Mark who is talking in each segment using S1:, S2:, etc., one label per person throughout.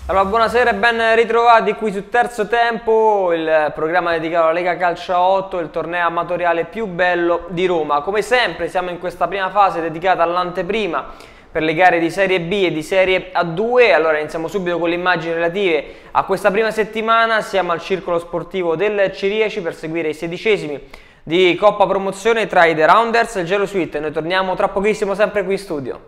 S1: Allora, buonasera e ben ritrovati qui su Terzo Tempo, il programma dedicato alla Lega Calcio a 8, il torneo amatoriale più bello di Roma. Come sempre siamo in questa prima fase dedicata all'anteprima per le gare di Serie B e di Serie A2. Allora iniziamo subito con le immagini relative a questa prima settimana. Siamo al circolo sportivo del Ciriaci per seguire i 16esimi di Coppa Promozione tra i The Rounders e il Gelo Suite. Noi torniamo tra pochissimo sempre qui in studio.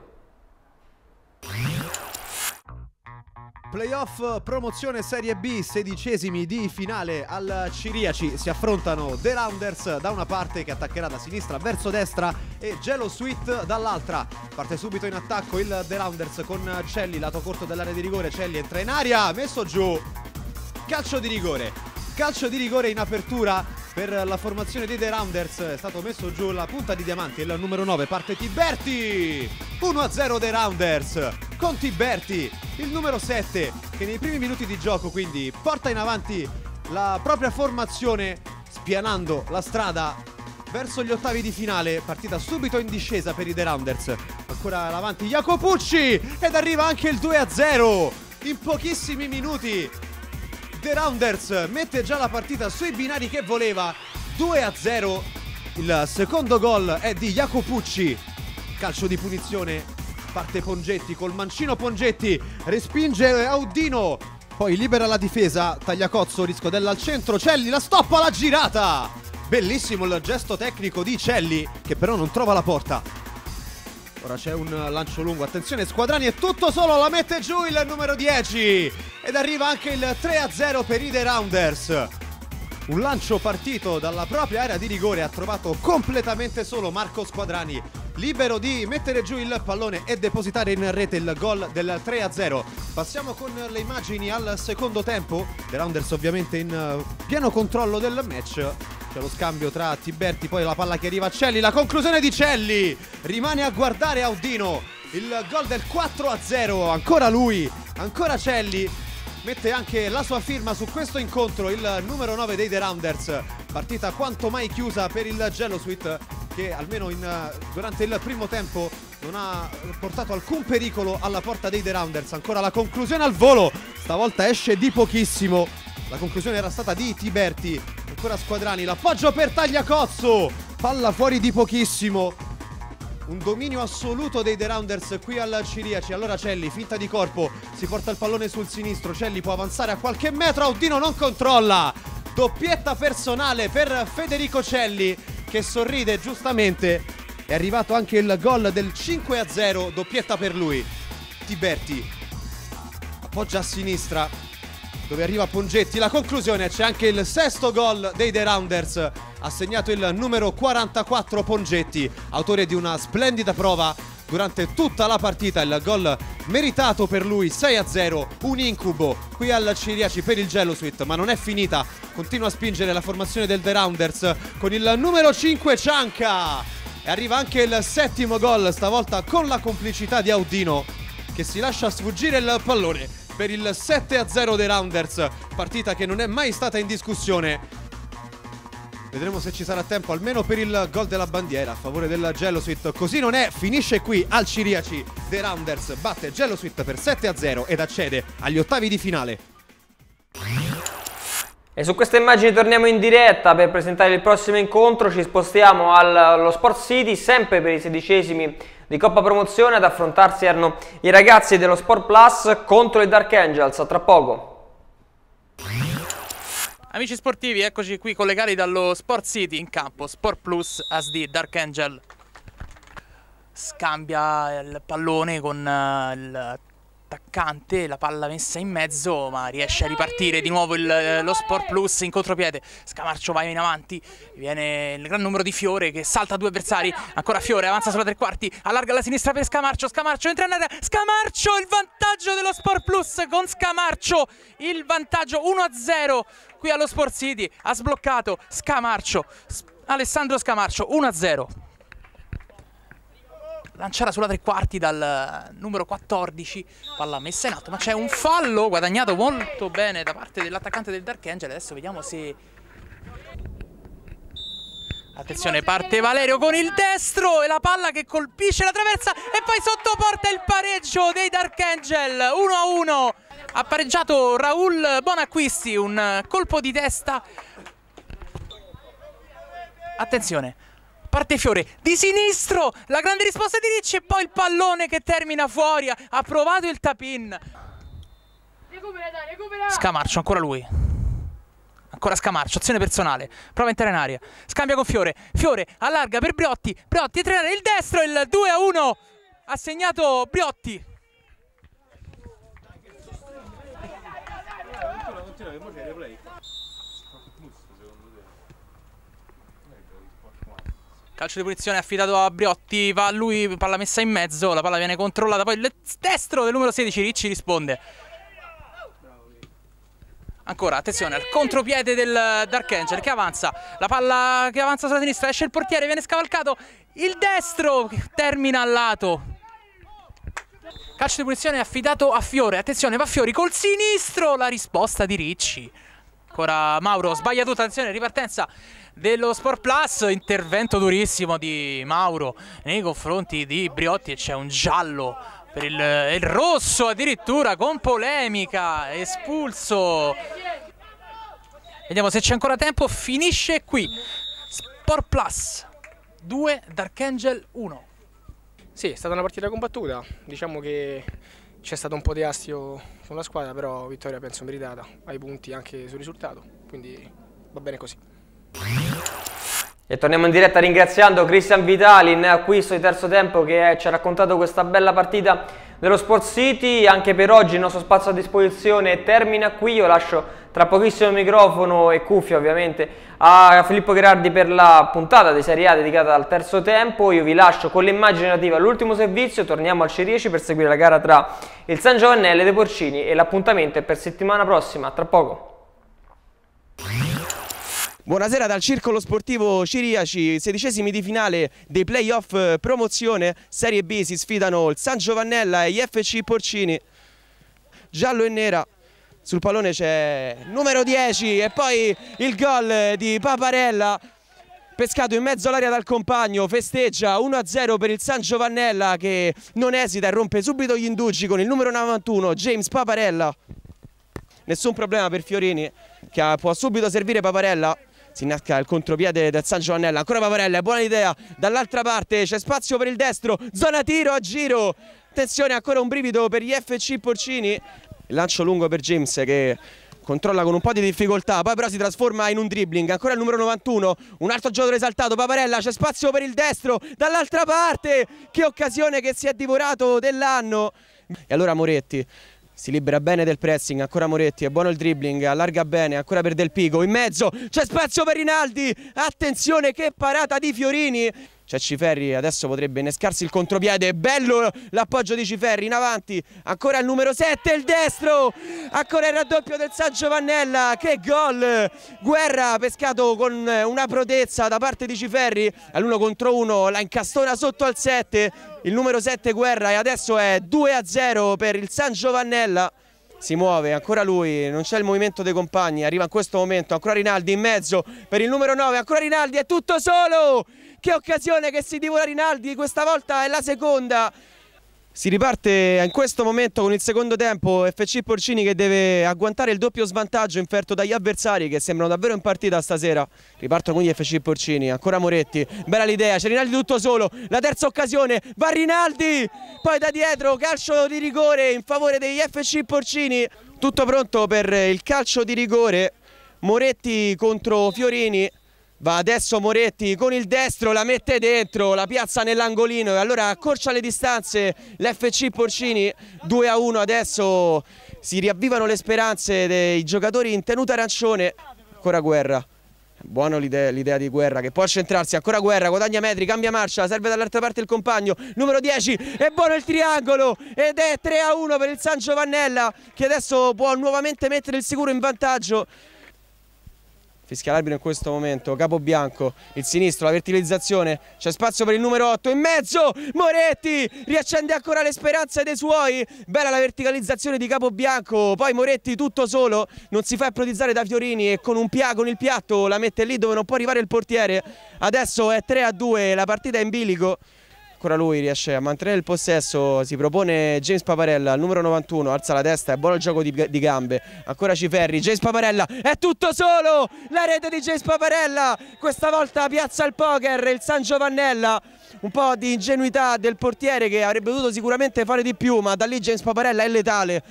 S2: Playoff promozione Serie B, 16esimi di finale al Ciriaci. Si affrontano The Rounders da una parte, che attaccherà da sinistra verso destra, e Gelo Suite dall'altra. Parte subito in attacco il The Rounders con Celli, lato corto dell'area di rigore. Celli entra in aria, messo giù, calcio di rigore. Calcio di rigore in apertura per la formazione dei The Rounders. È stato messo giù la punta di diamante, il numero 9, parte Tiberti. 1-0 The Rounders con Tiberti, il numero 7, che nei primi minuti di gioco quindi porta in avanti la propria formazione, spianando la strada verso gli ottavi di finale. Partita subito in discesa per i The Rounders. Ancora avanti Jacopucci ed arriva anche il 2-0 in pochissimi minuti. The Rounders mette già la partita sui binari che voleva. 2-0. Il secondo gol è di Jacopucci. Calcio di punizione, parte Pongetti col mancino. Pongetti respinge Audino, poi libera la difesa. Tagliacozzo, Riscodella al centro, Celli la stoppa, la girata. Bellissimo il gesto tecnico di Celli, che però non trova la porta. Ora c'è un lancio lungo, attenzione Squadrani, è tutto solo, la mette giù il numero 10 ed arriva anche il 3-0 per i The Rounders. Un lancio partito dalla propria area di rigore, ha trovato completamente solo Marco Squadrani, libero di mettere giù il pallone e depositare in rete il gol del 3-0. Passiamo con le immagini al secondo tempo. The Rounders ovviamente in pieno controllo del match. C'è lo scambio tra Tiberti, poi la palla che arriva a Celli, la conclusione di Celli. Rimane a guardare Audino, il gol del 4-0, ancora lui, ancora Celli. Mette anche la sua firma su questo incontro, il numero 9 dei The Rounders. Partita quanto mai chiusa per il Gelo Suite, che almeno durante il primo tempo non ha portato alcun pericolo alla porta dei The Rounders. Ancora la conclusione al volo, stavolta esce di pochissimo. La conclusione era stata di Tiberti. Ancora Squadrani, l'appoggio per Tagliacozzo, palla fuori di pochissimo. Un dominio assoluto dei The Rounders qui al Ciriaci. Allora Celli, finta di corpo, si porta il pallone sul sinistro. Celli può avanzare a qualche metro, Audino non controlla. Doppietta personale per Federico Celli, che sorride giustamente. È arrivato anche il gol del 5-0, doppietta per lui. Tiberti appoggia a sinistra, dove arriva Pongetti, la conclusione. C'è anche il sesto gol dei The Rounders, ha segnato il numero 44 Pongetti, autore di una splendida prova durante tutta la partita. Il gol meritato per lui, 6-0, un incubo qui al Ciriaci per il Gelo Suite, ma non è finita. Continua a spingere la formazione del The Rounders con il numero 5 Cianca, e arriva anche il settimo gol, stavolta con la complicità di Audino, che si lascia sfuggire il pallone per il 7-0 dei Rounders. Partita che non è mai stata in discussione. Vedremo se ci sarà tempo almeno per il gol della bandiera a favore del Gelo Suite. Così non è, finisce qui al Ciriaci. The Rounders batte Gelo Suite per 7-0 ed accede agli ottavi di finale.
S1: E su queste immagini torniamo in diretta per presentare il prossimo incontro. Ci spostiamo allo Sport City, sempre per i 16esimi di Coppa Promozione. Ad affrontarsi erano i ragazzi dello Sport Plus contro i Dark Angels. A tra poco.
S3: Amici sportivi, eccoci qui collegati dallo Sport City in campo. Sport Plus ASD, Dark Angel scambia il pallone con l'attaccante, la palla messa in mezzo, ma riesce a ripartire di nuovo lo Sport Plus in contropiede. Scamarcio va in avanti, viene il gran numero di Fiore che salta due avversari. Ancora Fiore, avanza sulla tre quarti, allarga alla sinistra per Scamarcio. Scamarcio entra in area, Scamarcio, il vantaggio dello Sport Plus con Scamarcio, il vantaggio 1-0 qui allo Sport City. Ha sbloccato Scamarcio, Alessandro Scamarcio, 1-0. Lanciata sulla tre quarti dal numero 14, palla messa in atto, ma c'è un fallo guadagnato molto bene da parte dell'attaccante del Dark Angel. Adesso vediamo se... Attenzione, parte Valerio con il destro e la palla che colpisce la traversa e poi sottoporta il pareggio dei Dark Angel, 1-1. ha pareggiato Raul Bonacquisti, un colpo di testa. Attenzione, parte Fiore di sinistro, la grande risposta di Ricci e poi il pallone che termina fuori, ha provato il tap-in.
S4: Recupera.
S3: Scamarcio, ancora lui. Ancora Scamarcio, azione personale, prova a entrare in aria, scambia con Fiore, Fiore allarga per Briotti, Briotti entra in aria, il destro, il 2-1, ha segnato Briotti. Calcio di punizione affidato a Briotti, va a lui, palla messa in mezzo, la palla viene controllata, poi il destro del numero 16, Ricci risponde. Ancora, attenzione, al contropiede del Dark Angel che avanza, la palla che avanza sulla sinistra, esce il portiere, viene scavalcato, il destro termina al lato. Calcio di punizione affidato a Fiore, attenzione, va Fiori col sinistro, la risposta di Ricci. Ancora Mauro, sbaglia tutta, attenzione, ripartenza dello Sport Plus, intervento durissimo di Mauro nei confronti di Briotti e c'è un giallo per il rosso addirittura con polemica, espulso. Vediamo se c'è ancora tempo, finisce qui. Sport Plus 2, Dark Angel 1.
S4: Sì, è stata una partita combattuta, diciamo che c'è stato un po' di astio sulla squadra, però vittoria penso meritata, ai punti anche sul risultato, quindi va bene così.
S1: E torniamo in diretta ringraziando Cristian Vitali in acquisto di terzo tempo che ci ha raccontato questa bella partita dello Sport City. Anche per oggi il nostro spazio a disposizione termina qui, io lascio tra pochissimo il microfono e cuffie ovviamente a Filippo Gherardi per la puntata di Serie A dedicata al terzo tempo. Io vi lascio con l'immagine relativa all'ultimo servizio, torniamo al Cirieci per seguire la gara tra il San Giovannele dei Porcini e l'appuntamento è per settimana prossima, tra poco.
S5: Buonasera dal Circolo Sportivo Ciriaci, 16esimi di finale dei playoff promozione Serie B, si sfidano il San Giovannella e gli FC Porcini. Giallo e nera, sul pallone c'è numero 10 e poi il gol di Paparella, pescato in mezzo all'area dal compagno, festeggia 1-0 per il San Giovannella che non esita e rompe subito gli indugi con il numero 91 James Paparella. Nessun problema per Fiorini che può subito servire Paparella. Si innasca il contropiede del San Giovannella, ancora Paparella, buona idea, dall'altra parte c'è spazio per il destro, zona tiro a giro, attenzione ancora un brivido per gli FC Porcini, il lancio lungo per James che controlla con un po' di difficoltà, poi però si trasforma in un dribbling, ancora il numero 91, un altro giocatore esaltato, Paparella, c'è spazio per il destro, dall'altra parte, che occasione che si è divorato dell'anno, e allora Moretti. Si libera bene del pressing, ancora Moretti, è buono il dribbling, allarga bene, ancora per Del Pico, in mezzo, c'è spazio per Rinaldi, attenzione che parata di Fiorini, c'è Ciferri, adesso potrebbe innescarsi il contropiede, bello l'appoggio di Ciferri, in avanti, ancora il numero 7, il destro, ancora il raddoppio del San Giovannella, che gol, Guerra pescato con una prodezza da parte di Ciferri, all'1 contro 1, la incastona sotto al 7, il numero 7 Guerra e adesso è 2-0 per il San Giovannella. Si muove, ancora lui, non c'è il movimento dei compagni, arriva in questo momento, ancora Rinaldi in mezzo per il numero 9, ancora Rinaldi, è tutto solo! Che occasione che si divora Rinaldi, questa volta è la seconda. Si riparte in questo momento con il secondo tempo, FC Porcini che deve agguantare il doppio svantaggio inferto dagli avversari che sembrano davvero in partita stasera. Ripartono quindi FC Porcini, ancora Moretti, bella l'idea, c'è Rinaldi tutto solo, la terza occasione, va Rinaldi, poi da dietro calcio di rigore in favore degli FC Porcini. Tutto pronto per il calcio di rigore, Moretti contro Fiorini. Va adesso Moretti con il destro, la mette dentro, la piazza nell'angolino e allora accorcia le distanze l'FC Porcini, 2-1 adesso, si riavvivano le speranze dei giocatori in tenuta arancione, ancora Guerra, buona l'idea di Guerra che può centrarsi, ancora Guerra, guadagna metri, cambia marcia, serve dall'altra parte il compagno, numero 10, è buono il triangolo ed è 3-1 per il San Giovannella che adesso può nuovamente mettere il sicuro in vantaggio. Fischia l'arbitro in questo momento, Capobianco, il sinistro, la verticalizzazione, c'è spazio per il numero 8, in mezzo, Moretti, riaccende ancora le speranze dei suoi, bella la verticalizzazione di Capobianco, poi Moretti tutto solo, non si fa ipnotizzare da Fiorini e con il piatto la mette lì dove non può arrivare il portiere, adesso è 3-2, la partita è in bilico, ancora lui riesce a mantenere il possesso, si propone James Paparella, il numero 91, alza la testa, è buono il gioco di gambe, ancora Ciferri, James Paparella, è tutto solo, la rete di James Paparella, questa volta piazza il poker, il San Giovannella. Un po' di ingenuità del portiere che avrebbe dovuto sicuramente fare di più, ma da lì James Paparella è letale.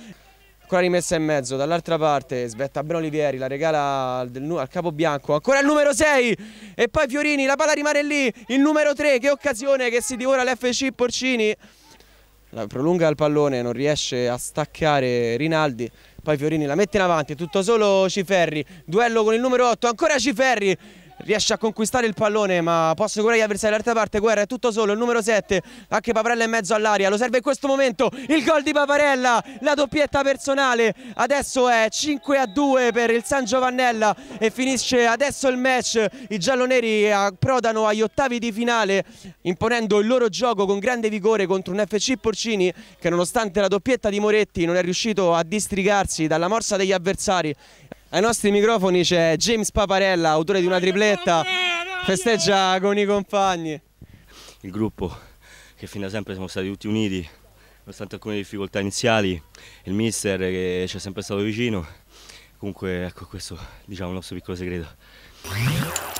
S5: Ancora rimessa in mezzo, dall'altra parte svetta Ben Olivieri, la regala al capobianco, ancora il numero 6 e poi Fiorini, la palla rimane lì, il numero 3, che occasione che si divora l'FC Porcini. La prolunga il pallone, non riesce a staccare Rinaldi, poi Fiorini la mette in avanti, tutto solo Ciferri, duello con il numero 8, ancora Ciferri. Riesce a conquistare il pallone ma posso curare gli avversari dall'altra parte, Guerra è tutto solo, il numero 7, anche Paparella in mezzo all'aria, lo serve in questo momento, il gol di Paparella, la doppietta personale, adesso è 5-2 per il San Giovannella e finisce adesso il match, i gialloneri approdano agli ottavi di finale imponendo il loro gioco con grande vigore contro un FC Porcini che nonostante la doppietta di Moretti non è riuscito a districarsi dalla morsa degli avversari. Ai nostri microfoni c'è James Paparella, autore di una tripletta, festeggia con i compagni.
S6: Il gruppo che fino a sempre siamo stati tutti uniti, nonostante alcune difficoltà iniziali, il mister che ci è sempre stato vicino, comunque ecco questo diciamo il nostro piccolo segreto.